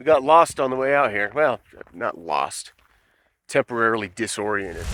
got lost on the way out here. Well, not lost, temporarily disoriented.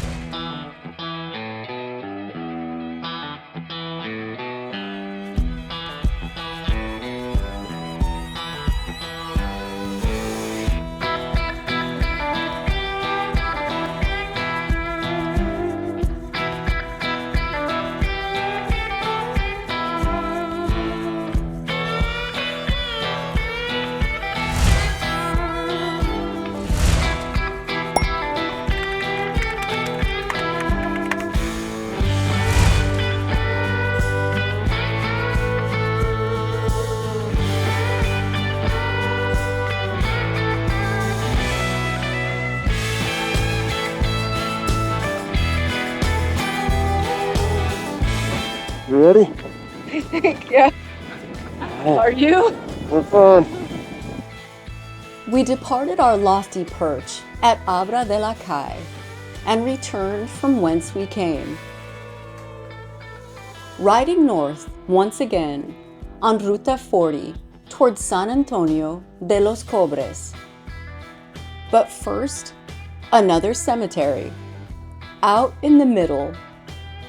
You ready? I think, yeah. Are you? We're fun. We departed our lofty perch at Abra del Acay and returned from whence we came. Riding north once again on Ruta 40 towards San Antonio de los Cobres. But first, another cemetery out in the middle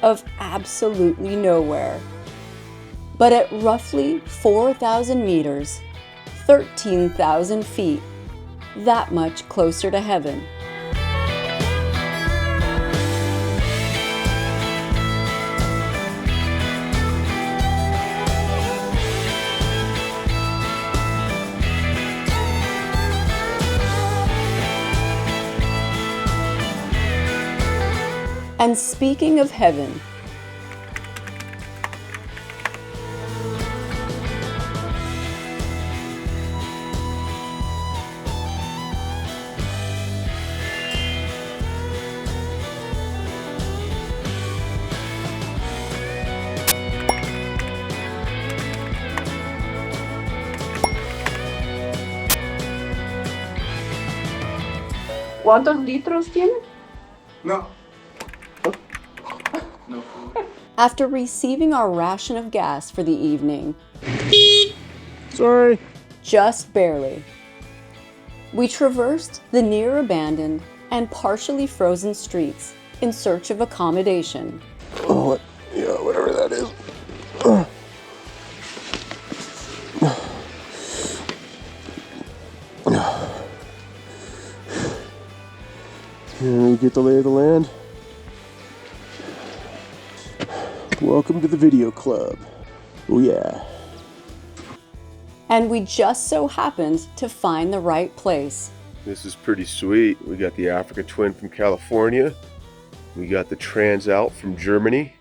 of absolutely nowhere. But at roughly 4,000 meters, 13,000 feet, that much closer to heaven. And speaking of heaven, ¿Cuántos litros tiene? No. after receiving our ration of gas for the evening, Sorry. just barely, we traversed the near abandoned and partially frozen streets in search of accommodation. Oh, yeah, whatever that is. Here we get the lay of the land. Welcome to the video club. Oh yeah. And we just so happened to find the right place. This is pretty sweet. We got the Africa Twin from California. We got the Transalp from Germany.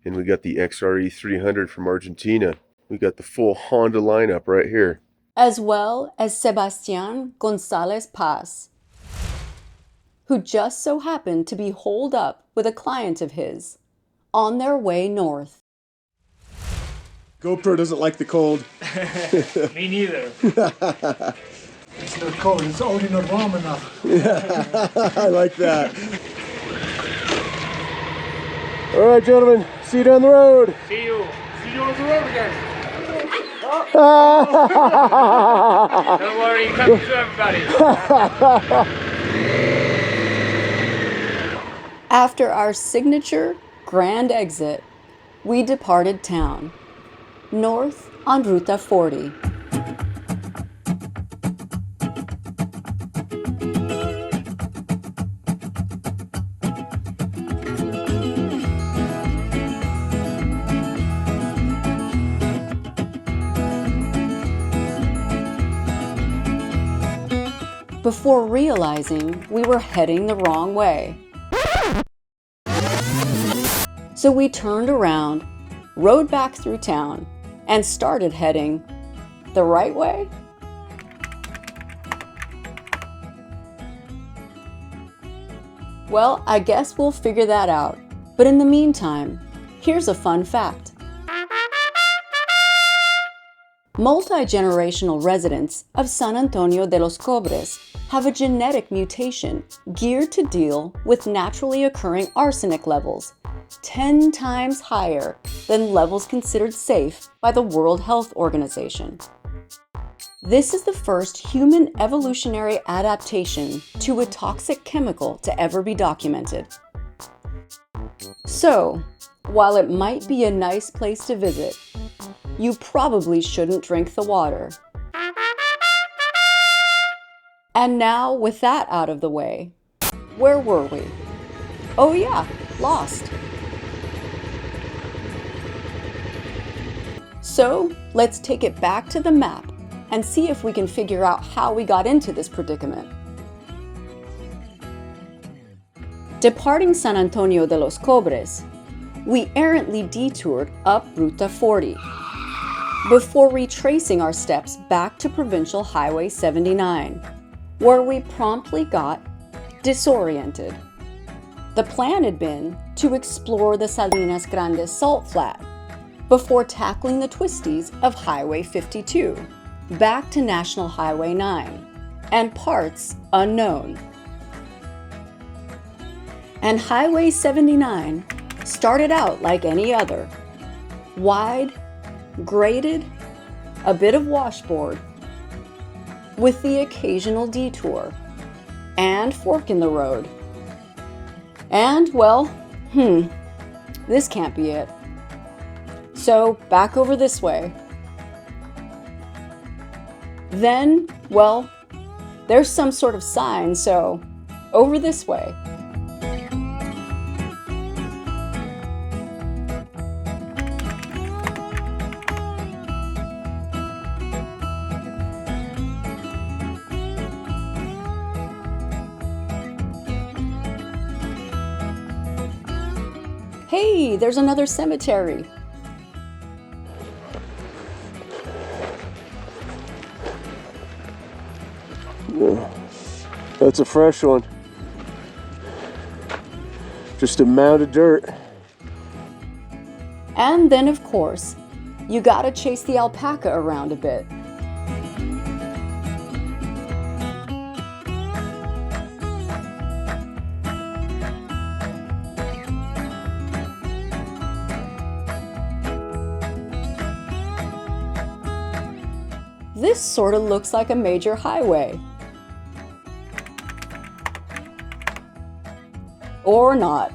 And we got the XRE 300 from Argentina. We got the full Honda lineup right here. As well as Sebastian Gonzalez Paz, who just so happened to be holed up with a client of his on their way north. GoPro doesn't like the cold. Me neither. It's not cold, it's only not warm enough. I like that. All right, gentlemen. See you down the road. See you. See you on the road again. Don't worry, it comes to everybody. After our signature grand exit, we departed town, north on Ruta 40. Before realizing we were heading the wrong way. So we turned around, rode back through town, and started heading the right way? Well, I guess we'll figure that out. But in the meantime, here's a fun fact. Multi-generational residents of San Antonio de los Cobres have a genetic mutation geared to deal with naturally occurring arsenic levels 10 times higher than levels considered safe by the World Health Organization. This is the first human evolutionary adaptation to a toxic chemical to ever be documented. So, while it might be a nice place to visit, you probably shouldn't drink the water. And now, with that out of the way, where were we? Oh yeah, lost. So, let's take it back to the map and see if we can figure out how we got into this predicament. Departing San Antonio de los Cobres, we errantly detoured up Ruta 40 before retracing our steps back to Provincial Highway 79, where we promptly got disoriented. The plan had been to explore the Salinas Grande salt flat before tackling the twisties of Highway 52, back to National Highway 9, and parts unknown. And Highway 79 started out like any other, wide, graded, a bit of washboard, with the occasional detour and fork in the road. And, well, this can't be it. So, back over this way. Then, well, there's some sort of sign, so over this way. Hey, there's another cemetery. That's a fresh one. Just a mound of dirt. And then, of course, you gotta chase the alpaca around a bit. This sort of looks like a major highway. Or not.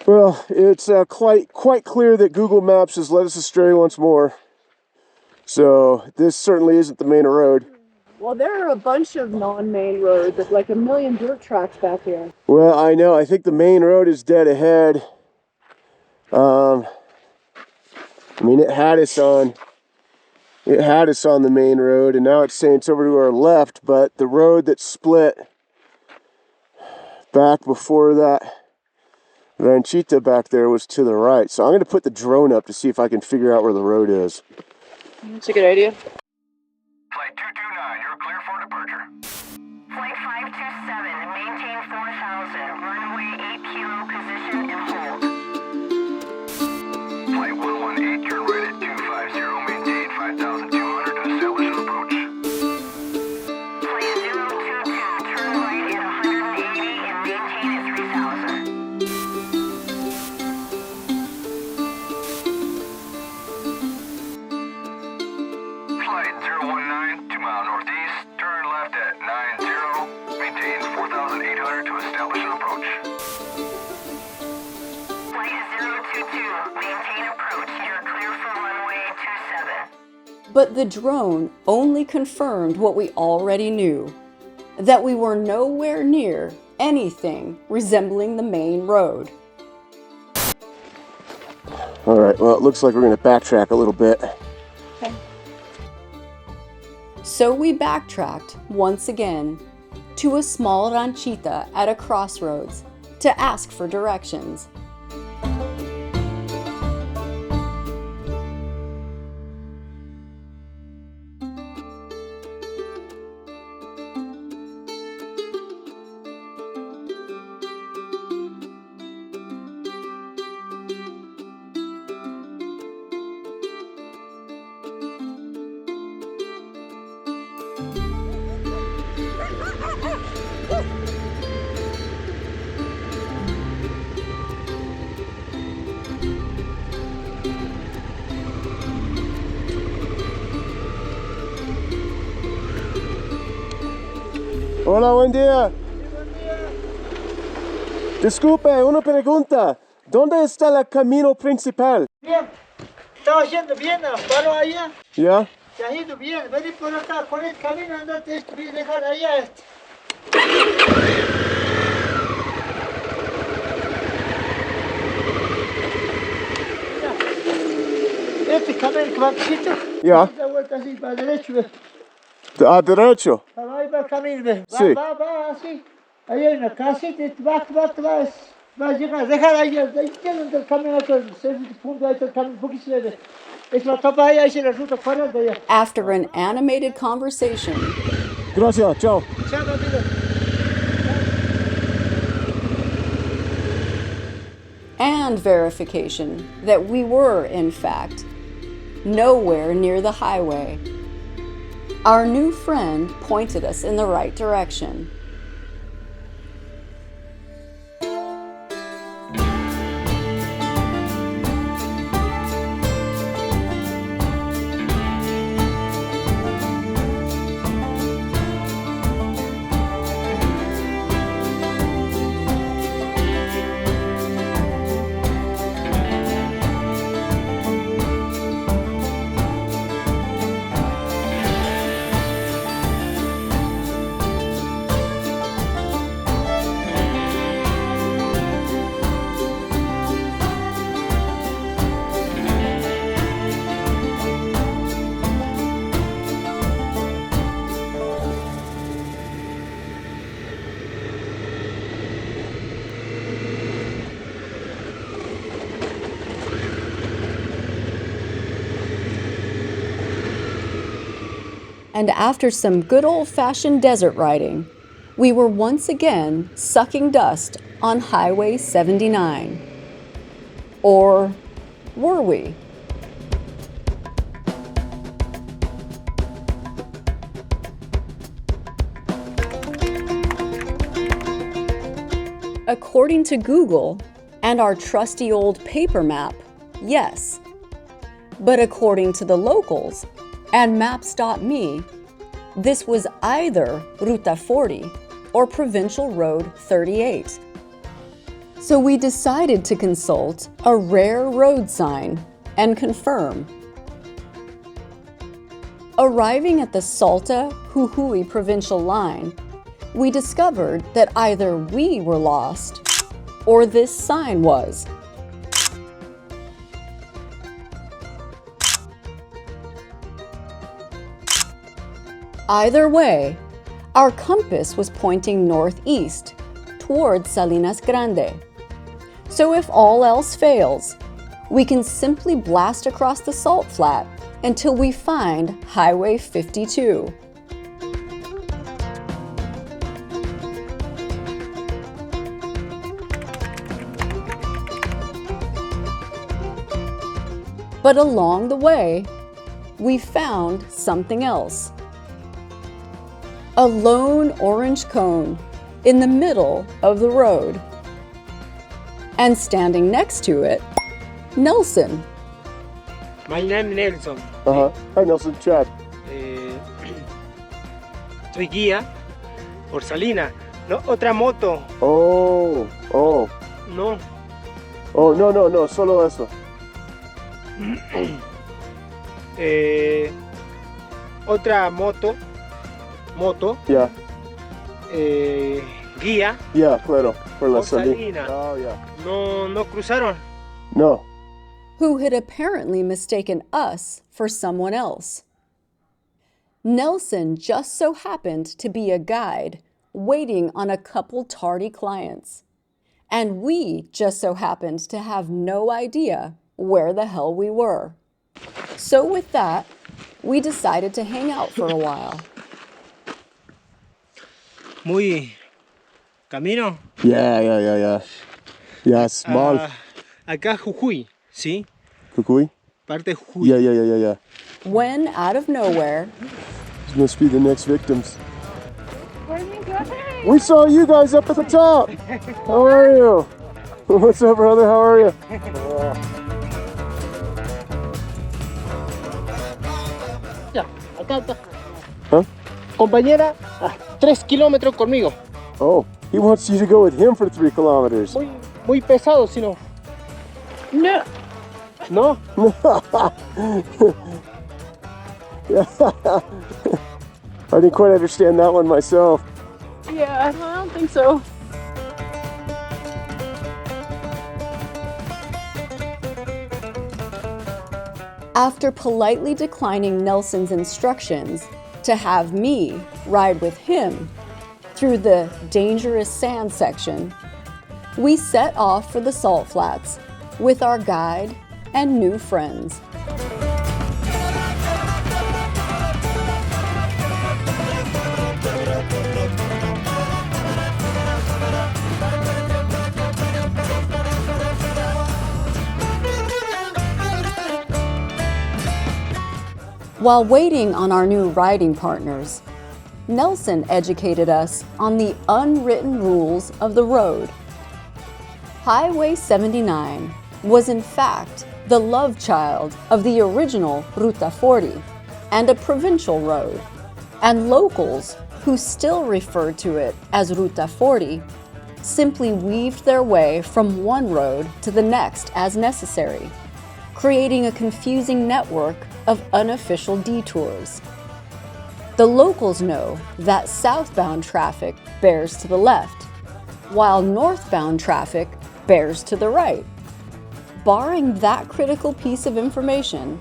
Well, it's quite clear that Google Maps has led us astray once more. So this certainly isn't the main road. Well, there are a bunch of non-main roads. There's like a million dirt tracks back here. Well, I know. I think the main road is dead ahead. I mean, it had us on the main road, and now it's saying it's over to our left. But the road that split back before that ranchita back there was to the right. So I'm going to put the drone up to see if I can figure out where the road is. That's a good idea. Flight 229, you're clear for departure. Flight 527, maintain 4000, runway 8 kilo, position and hold. Flight 118, turn right at 250, maintain 5200 to establish an approach. Flight 022, turn right at 180 and maintain at 3000. Flight 019, 2 mile northeast, turn left at 90, maintain 4800 to establish an approach. But the drone only confirmed what we already knew, that we were nowhere near anything resembling the main road. All right, well, it looks like we're going to backtrack a little bit. So we backtracked once again to a small ranchita at a crossroads to ask for directions. Hola, buen día. Disculpe, una pregunta. ¿Dónde está el camino principal? Bien, estaba haciendo bien, paro allá, ¿Ya? se ha ido bien, vení por acá, con el camino, andate, dejar allá este. Mira, este camino que va poquito, Ya. da vuelta así para derecho, ve. A derecho. Ahí va el camino, ve. Va, Sí. va, así. Ahí hay una casita, va a llegar, dejar ahí tienen el camino, el punto, ahí está el camino, poquito se ve. Es la topa ahí se la ruta 40 allá. After an animated conversation, Gracias, chao. Chao, amigo. and verification that we were, in fact, nowhere near the highway, our new friend pointed us in the right direction. And after some good old-fashioned desert riding, we were once again sucking dust on Highway 79. Or were we? According to Google and our trusty old paper map, yes. But according to the locals and Maps.me, this was either Ruta 40 or Provincial Road 38. So we decided to consult a rare road sign and confirm. Arriving at the Salta-Jujuy provincial line, we discovered that either we were lost or this sign was. Either way, our compass was pointing northeast towards Salinas Grande. So if all else fails, we can simply blast across the salt flat until we find Highway 52. But along the way, we found something else. A lone orange cone in the middle of the road. And standing next to it, Nelson. My name is Nelson. Hi, Nelson. Chad. Soy guía por Salinas. No, otra moto. Oh. No. Oh, no. Solo eso. otra moto, Yeah. guía, Yeah, claro. Por la por salida. Salinas. Oh, yeah. No cruzaron. No. who had apparently mistaken us for someone else. Nelson just so happened to be a guide waiting on a couple tardy clients. And we just so happened to have no idea where the hell we were. So with that, we decided to hang out for a while. Muy camino. Yeah. Yeah, small. Acá Jujuy, ¿sí? Kukui? Parte de Jujuy. Yeah. When, out of nowhere, These must be the next victims. Where are you going? We saw you guys up at the top. How are you? What's up, brother? How are you? Acá. Huh? Compañera, 3 kilómetros conmigo. Oh, he wants you to go with him for 3 kilometers. Muy pesado, si no. No. ¿No? I didn't quite understand that one myself. Yeah, I don't think so. after politely declining Nelson's instructions to have me ride with him through the dangerous sand section, we set off for the salt flats with our guide and new friends. While waiting on our new riding partners, Nelson educated us on the unwritten rules of the road. Highway 79 was in fact the love child of the original Ruta 40 and a provincial road, and locals who still referred to it as Ruta 40 simply weaved their way from one road to the next as necessary, creating a confusing network of unofficial detours. The locals know that southbound traffic bears to the left, while northbound traffic bears to the right. Barring that critical piece of information,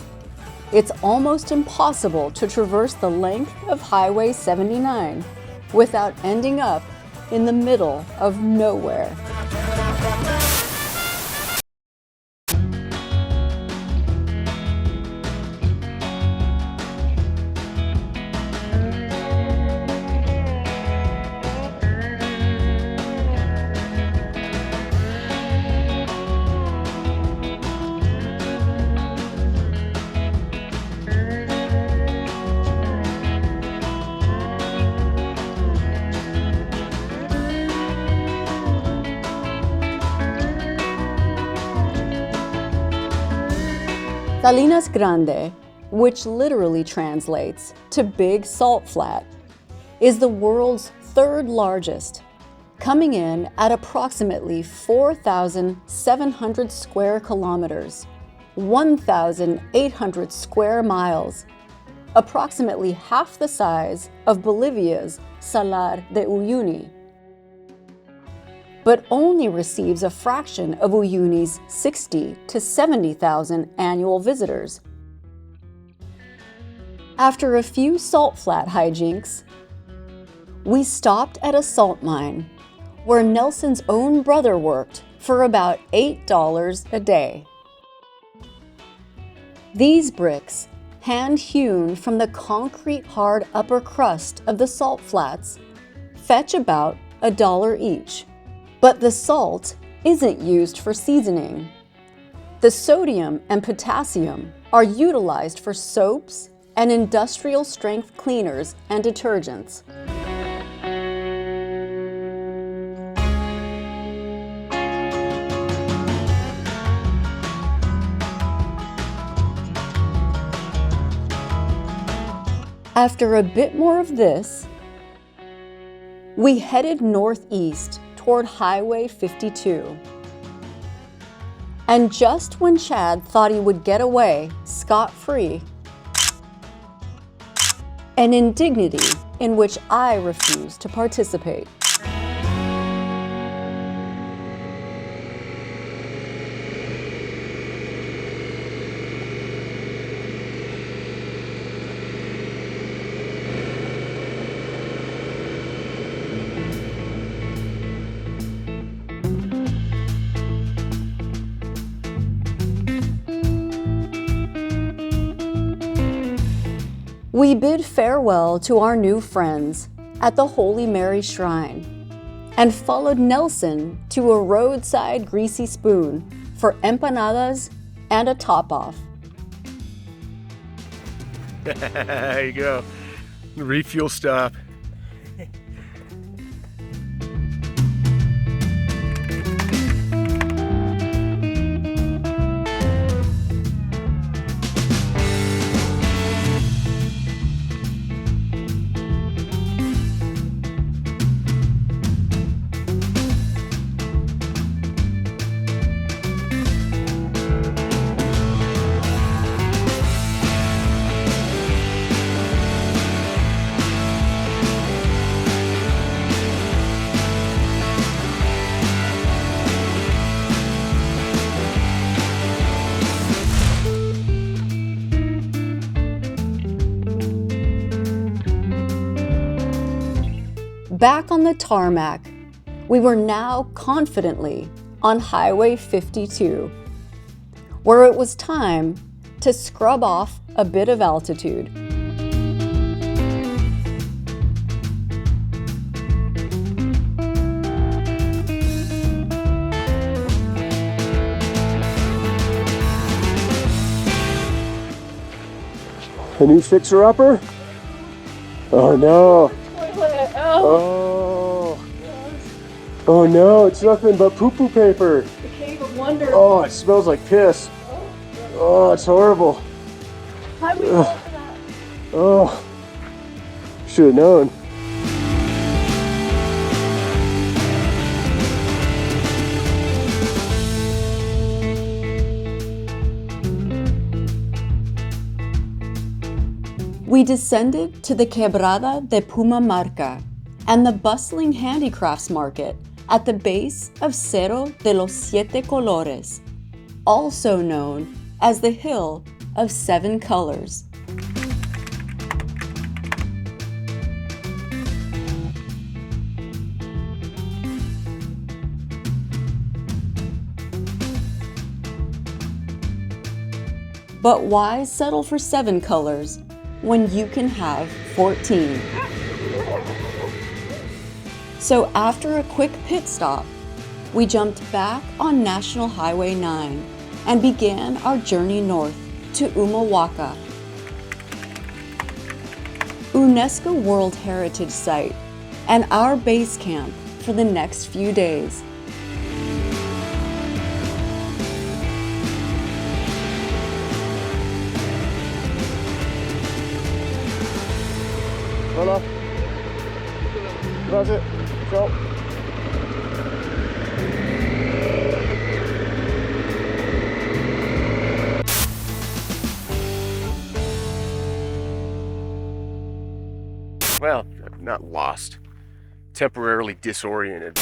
it's almost impossible to traverse the length of Highway 79 without ending up in the middle of nowhere. Salinas Grande, which literally translates to Big Salt Flat, is the world's third largest, coming in at approximately 4,700 square kilometers, 1,800 square miles, approximately half the size of Bolivia's Salar de Uyuni, but only receives a fraction of Uyuni's 60 to 70,000 annual visitors. After a few salt flat hijinks, we stopped at a salt mine where Nelson's own brother worked for about $8 a day. These bricks, hand-hewn from the concrete-hard upper crust of the salt flats, fetch about $1 each. But the salt isn't used for seasoning. The sodium and potassium are utilized for soaps and industrial strength cleaners and detergents. After a bit more of this, we headed northeast toward Highway 52. And just when Chad thought he would get away scot-free, an indignity in which I refuse to participate. We bid farewell to our new friends at the Holy Mary Shrine and followed Nelson to a roadside greasy spoon for empanadas and a top-off. There you go. Refuel stop. Back on the tarmac, we were now confidently on Highway 52, where it was time to scrub off a bit of altitude. A new fixer-upper? Oh no. Oh no, it's nothing but poo-poo paper. The Cave of Wonder. Oh, it smells like piss. Oh, it's horrible. How do we go for that? Oh, should have known. We descended to the Quebrada de Humahuaca and the bustling handicrafts market at the base of Cerro de los Siete Colores, also known as the Hill of Seven Colors. But why settle for 7 colors when you can have 14? So after a quick pit stop, we jumped back on National Highway 9 and began our journey north to Humahuaca, UNESCO World Heritage Site, and our base camp for the next few days. Voilà. That's it. Ciao. Well, not lost. Temporarily disoriented.